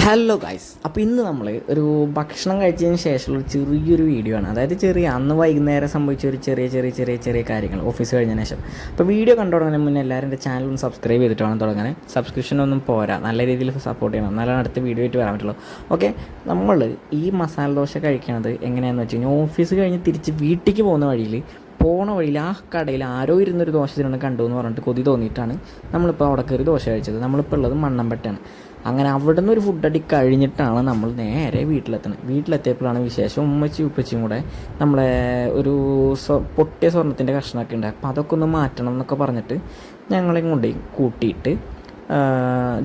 Hello guys, അപ്പോൾ ഇന്ന് നമ്മൾ ഒരു ഭക്ഷണം കഴിച്ചതിന് ശേഷമുള്ള ചെറിയൊരു വീഡിയോ ആണ്. അതായത് അന്ന് വൈകുന്നേരം സംഭവിച്ച ഒരു ചെറിയ കാര്യങ്ങൾ ഓഫീസ് കഴിഞ്ഞതിന് ശേഷം. അപ്പോൾ വീഡിയോ കണ്ടു തുടങ്ങുന്നതിന് മുന്നേ എല്ലാവരും എൻ്റെ ചാനൽ ഒന്ന് സബ്സ്ക്രൈബ് ചെയ്തിട്ട് വേണം തുടങ്ങാൻ. സബ്സ്ക്രിപ്ഷനൊന്നും പോരാ, നല്ല രീതിയിൽ സപ്പോർട്ട് ചെയ്യണം, എന്നാലാണ് അടുത്ത വീഡിയോ ആയിട്ട് വരാൻ പറ്റുള്ളൂ. ഓക്കെ, നമ്മൾ ഈ മസാല ദോശ കഴിക്കണത് എങ്ങനെയാണെന്ന് വെച്ച് കഴിഞ്ഞാൽ ഓഫീസ് കഴിഞ്ഞ് തിരിച്ച് വീട്ടിലേക്ക് പോകുന്ന വഴിയിൽ ആ കടയിൽ ആരോ ഇരുന്നൊരു ദോശ തിരണം കണ്ടു എന്ന് പറഞ്ഞിട്ട് കൊതി തോന്നിയിട്ടാണ് നമ്മളിപ്പോൾ അവിടെ കയറി ദോശ കഴിച്ചത്. നമ്മളിപ്പോൾ ഉള്ളത് മണ്ണമ്പറ്റാണ്. അങ്ങനെ അവിടെ നിന്ന് ഒരു ഫുഡ് അടി കഴിഞ്ഞിട്ടാണ് നമ്മൾ നേരെ വീട്ടിലെത്തിയപ്പോഴാണ് വിശേഷം. ഉപ്പച്ചിയും കൂടെ നമ്മളെ ഒരു പൊട്ടിയ സ്വർണ്ണത്തിൻ്റെ കഷ്ണമൊക്കെ ഉണ്ട്, അപ്പോൾ അതൊക്കെ ഒന്ന് മാറ്റണം എന്നൊക്കെ പറഞ്ഞിട്ട് ഞങ്ങളെ കൊണ്ടുപോയി കൂട്ടിയിട്ട്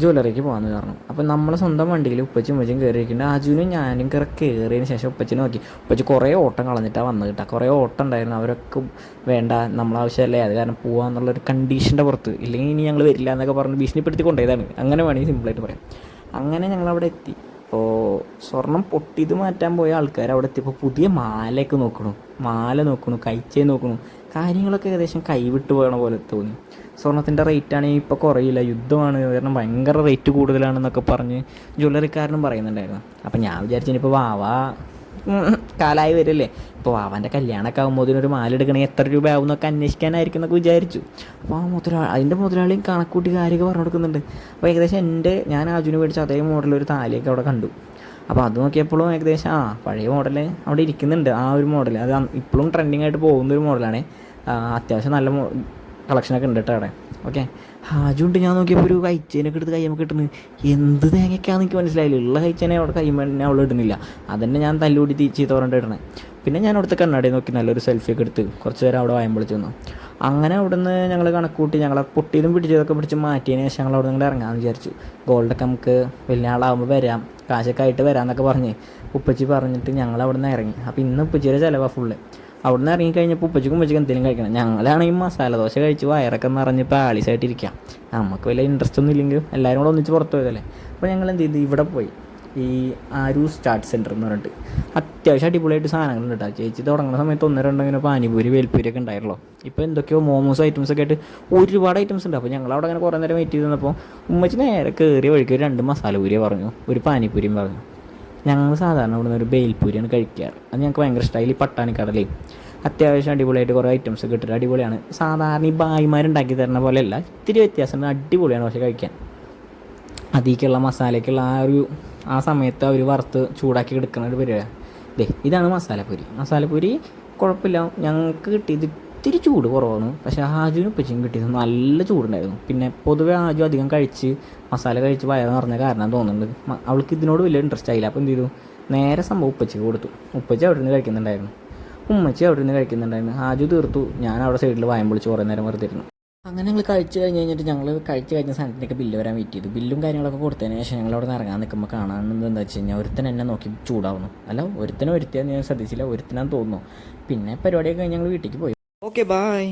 ജ്വല്ലറിക്ക് പോകാമെന്ന് പറഞ്ഞു. അപ്പോൾ നമ്മളെ സ്വന്തം വണ്ടിയിൽ ഉപ്പച്ചും കയറിയിരിക്കുന്നുണ്ട്. ആജുവിനും ഞാനും കയറിയതിന് ശേഷം ഉപ്പച്ചിനെ നോക്കി. ഉപ്പച്ചി കുറേ ഓട്ടം കളഞ്ഞിട്ടാണ് വന്നത് കേട്ടോ. കുറേ ഓട്ടം ഉണ്ടായിരുന്നു. അവരൊക്കെ വേണ്ട, നമ്മളാവശ്യമല്ലേ, അത് കാരണം പോകാമെന്നുള്ളൊരു കണ്ടീഷൻ്റെ പുറത്ത്, ഇല്ലെങ്കിൽ ഇനി ഞങ്ങൾ വരില്ല എന്നൊക്കെ പറഞ്ഞ് ഭീഷണിപ്പെടുത്തി കൊണ്ടുപോയതാണ്. അങ്ങനെ വേണമെങ്കിൽ സിമ്പിളായിട്ട് പറയാം. അങ്ങനെ ഞങ്ങളവിടെ എത്തി. അപ്പോൾ സ്വർണം പൊട്ടിയത് മാറ്റാൻ പോയ ആൾക്കാർ അവിടെ എത്തിയപ്പോൾ പുതിയ മാലയൊക്കെ മാല നോക്കണു, കൈച്ചേ നോക്കണു, കാര്യങ്ങളൊക്കെ ഏകദേശം കൈവിട്ട് പോകണ പോലെ തോന്നി. സ്വർണ്ണത്തിൻ്റെ റേറ്റാണെങ്കിൽ ഇപ്പോൾ കുറയില്ല, യുദ്ധമാണ്, കാരണം ഭയങ്കര റേറ്റ് കൂടുതലാണെന്നൊക്കെ പറഞ്ഞ് ജ്വല്ലറിക്കാരനും പറയുന്നുണ്ടായിരുന്നു. അപ്പം ഞാൻ വിചാരിച്ചു ഇനിയിപ്പോൾ കാലമായി വരില്ലേ, ഇപ്പോൾ വാവാൻ്റെ കല്യാണമൊക്കെ ആകുമ്പോൾ ഇതിനൊരു മാല എടുക്കണമെങ്കിൽ എത്ര രൂപ ആവും എന്നൊക്കെ അന്വേഷിക്കാനായിരിക്കും എന്നൊക്കെ വിചാരിച്ചു. അപ്പോൾ അതിൻ്റെ മുതലാളിയും കണക്കൂട്ടി കാര്യമൊക്കെ പറഞ്ഞു കൊടുക്കുന്നുണ്ട്. അപ്പോൾ ഏകദേശം ഞാൻ ആജുവിന് മേടിച്ച അതേ മോഡൽ ഒരു താലിയൊക്കെ അവിടെ കണ്ടു. അപ്പോൾ അത് നോക്കിയപ്പോഴും ഏകദേശം പഴയ മോഡൽ അവിടെ ഇരിക്കുന്നുണ്ട്. ആ ഒരു മോഡൽ അത് ഇപ്പോഴും ട്രെൻഡിങ് ആയിട്ട് പോകുന്നൊരു മോഡലാണ്. അത്യാവശ്യം നല്ല കളക്ഷനൊക്കെ ഉണ്ട് കേട്ടോ അവിടെ. ഓക്കെ, ഹാജുണ്ട്. ഞാൻ നോക്കിയപ്പോൾ ഒരു കൈച്ചേനൊക്കെ എടുത്ത് കൈമ്മ കിട്ടുന്നത് എന്ത് തേങ്ങയ്ക്കാന്ന് എനിക്ക് മനസ്സിലായില്ല. ഉള്ള കൈച്ചേനെ അവിടെ കൈമ്മ അവൾ ഇടുന്നില്ല, അതന്നെ ഞാൻ തല്ലുകൂടി ചീത്ത പറഞ്ഞിട്ട് ഇടണേ. പിന്നെ ഞാൻ അവിടുത്തെ കണ്ണാടി നോക്കി നല്ലൊരു സെൽഫിയൊക്കെ എടുത്ത് കുറച്ച് നേരം അവിടെ വായം വിളിച്ചു വന്നു. അങ്ങനെ അവിടെ നിന്ന് ഞങ്ങൾ കണക്കൂട്ടി ഞങ്ങളെ പൊട്ടിയതും പിടിച്ചതൊക്കെ പിടിച്ച് മാറ്റിയതിന് ശേഷം ഞങ്ങൾ അവിടെ നിന്ന് ഇറങ്ങാമെന്ന് വിചാരിച്ചു. ഗോൾഡൊക്കെ നമുക്ക് വലിയ ആളാകുമ്പോൾ വരാം, കാശൊക്കെ ആയിട്ട് വരാമെന്നൊക്കെ പറഞ്ഞ് ഉപ്പച്ചി പറഞ്ഞിട്ട് ഞങ്ങൾ അവിടെ നിന്ന് ഇറങ്ങി. അപ്പോൾ ഇന്ന് ഉപ്പച്ചിയുടെ ചിലവാണ് ഫുള്ള്. അവിടെ നിന്ന് ഇറങ്ങിക്കഴിഞ്ഞപ്പോൾ ഉപ്പച്ചിക്കും എന്തെങ്കിലും കഴിക്കണം. ഞങ്ങളാണെങ്കിൽ മസാല ദോശ കഴിച്ച് വയറൊക്കെ നിറഞ്ഞ് പാളിസായിട്ടിരിക്കാം. നമുക്ക് വലിയ ഇൻട്രസ്റ്റ് ഒന്നും ഇല്ലെങ്കിലും എല്ലാവരും കൂടെ ഒന്നിച്ച് പുറത്ത് പോയതല്ലേ. അപ്പോൾ ഞങ്ങൾ എന്ത് ചെയ്തു, ഇവിടെ പോയി ഈ ആരു സ്റ്റാർട്ട് സെൻറ്റർ എന്ന് പറഞ്ഞിട്ട് അത്യാവശ്യം അടിപൊളിയായിട്ട് സാധനങ്ങളുണ്ട് കേട്ടോ. ചേച്ചി തുടങ്ങുന്ന സമയത്ത് 1-2 ഇങ്ങനെ പാനിപൂരി വേൽപ്പൂരിയൊക്കെ ഉണ്ടായിരുന്നല്ലോ. ഇപ്പോൾ എന്തൊക്കെയോ മോമോസ് ഐറ്റംസൊക്കെ ആയിട്ട് ഒരുപാട് ഐറ്റംസ് ഉണ്ട്. അപ്പോൾ ഞങ്ങളവിടെ അങ്ങനെ കുറേ നേരം വെയിറ്റ് ചെയ്ത് നിന്നപ്പോൾ ഉമ്മച്ചി നേരെ കയറിയ വഴിക്ക് 2 മസാലപൂരി പറഞ്ഞു, ഒരു പാനിപൂരിയും പറഞ്ഞു. ഞങ്ങൾ സാധാരണ ഇവിടെ നിന്ന് ഒരു ബേൽപൂരിയാണ് കഴിക്കാറ്. അത് ഞങ്ങൾക്ക് ഭയങ്കര ഇഷ്ടമായി. ഈ പട്ടാണിക്കടലേ അത്യാവശ്യം അടിപൊളിയായിട്ട് കുറേ ഐറ്റംസ് കിട്ടിയിട്ട് അടിപൊളിയാണ്. സാധാരണ ഈ ബായിമാരുണ്ടാക്കി തരുന്ന പോലെയല്ല, ഇത്തിരി വ്യത്യാസമുണ്ട്, അടിപൊളിയാണ്. പക്ഷേ കഴിക്കാൻ അതിലേക്കുള്ള മസാലയ്ക്കുള്ള ആ സമയത്ത് അവർ വറുത്ത് ചൂടാക്കി എടുക്കുന്ന ഒരു പരിപാടിയാണ്. ഇതാണ് മസാലപ്പൂരി കുഴപ്പമില്ല. ഞങ്ങൾക്ക് കിട്ടിയത് ഇത്തിരി ചൂട് കുറവാണ്, പക്ഷേ ആജുവിനും ഉപ്പച്ചിയും കിട്ടിയത് നല്ല ചൂടുണ്ടായിരുന്നു. പിന്നെ പൊതുവെ ആജു അധികം മസാല കഴിച്ച് വയറ് നിറഞ്ഞ കാരണം തോന്നുന്നുണ്ട്. അവൾക്ക് ഇതിനോട് വലിയ ഇൻട്രസ്റ്റ് ആയില്ല. അപ്പോൾ എന്ത് ചെയ്തു, നേരെ സംഭവം ഉപ്പച്ചിക്ക് കൊടുത്തു. ഉപ്പച്ചി അവിടെ നിന്ന് കഴിക്കുന്നുണ്ടായിരുന്നു, ഉമ്മച്ചി അവിടെ നിന്ന് കഴിക്കുന്നുണ്ടായിരുന്നു. ആജു തീർത്തു, ഞാൻ അവിടെ സൈഡിൽ വായം പൊളിച്ച് കുറേ നേരം വെറുതെ ഇരുന്നു. അങ്ങനെ ഞങ്ങൾ കഴിച്ച് കഴിഞ്ഞിട്ട് ഞങ്ങൾ കഴിച്ച് കഴിഞ്ഞ സാധനത്തിൻ്റെയൊക്കെ ബില്ല് വരാൻ വെയിറ്റ് ചെയ്തു. ബില്ലും കാര്യങ്ങളൊക്കെ കൊടുത്തതിന് ശേഷം ഞങ്ങൾ അവിടെ നിന്ന് ഇറങ്ങാൻ നിൽക്കുമ്പോൾ കാണാനുള്ളത് എന്താ വെച്ച് കഴിഞ്ഞാൽ ഒരുത്തൻ എന്നെ നോക്കി ചൂടാവുന്നു. ഒരുത്തിയാന്ന് ഞാൻ ശ്രദ്ധിച്ചില്ല, ഒരുത്തനാന്ന് തോന്നുന്നു. പിന്നെ പരിപാടിയൊക്കെ കഴിഞ്ഞ് ഞങ്ങൾ വീട്ടിലേക്ക് പോയി. Okay, bye.